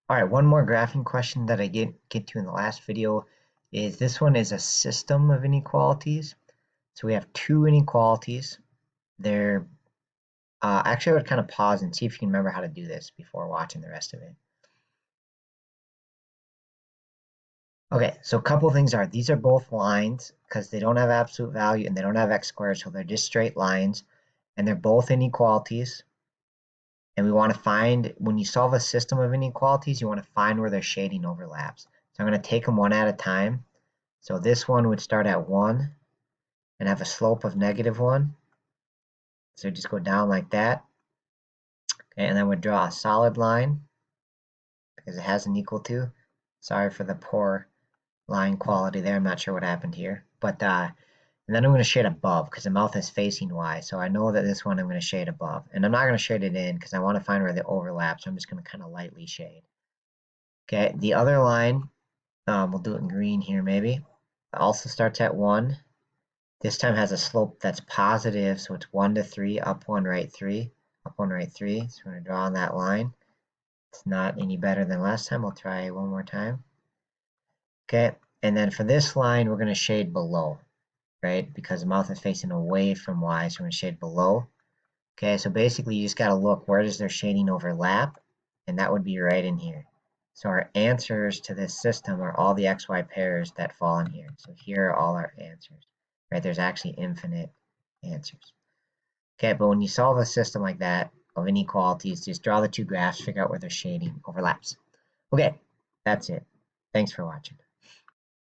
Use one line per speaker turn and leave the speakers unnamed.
All right, one more graphing question that I get to in the last video is this one is a system of inequalities. So we have two inequalities. They're actually I would kind of pause and see if you can remember how to do this before watching the rest of it. Okay, so a couple of things are these are both lines because they don't have absolute value and they don't have x squared, so they're just straight lines, and they're both inequalities. And we want to find, when you solve a system of inequalities, you want to find where their shading overlaps. So I'm going to take them one at a time. So this one would start at 1 and have a slope of -1. So just go down like that. Okay, and then we'd draw a solid line because it has an equal to. Sorry for the poor line quality there. I'm not sure what happened here. And then I'm going to shade above because the mouth is facing Y. So I know that this one I'm going to shade above. And I'm not going to shade it in because I want to find where they overlap. So I'm just going to kind of lightly shade. Okay, the other line, we'll do it in green here maybe. It also starts at 1. This time has a slope that's positive, so it's 1 to 3, up 1, right 3, up 1, right 3. So we're going to draw on that line. It's not any better than last time. We'll try one more time. Okay, and then for this line, we're going to shade below, right? Because the mouth is facing away from Y, so we're going to shade below. Okay, so basically you just got to look, where does their shading overlap? And that would be right in here. So our answers to this system are all the XY pairs that fall in here. So here are all our answers, right? There's actually infinite answers. Okay, but when you solve a system like that of inequalities, just draw the two graphs, figure out where their shading overlaps. Okay, that's it. Thanks for watching.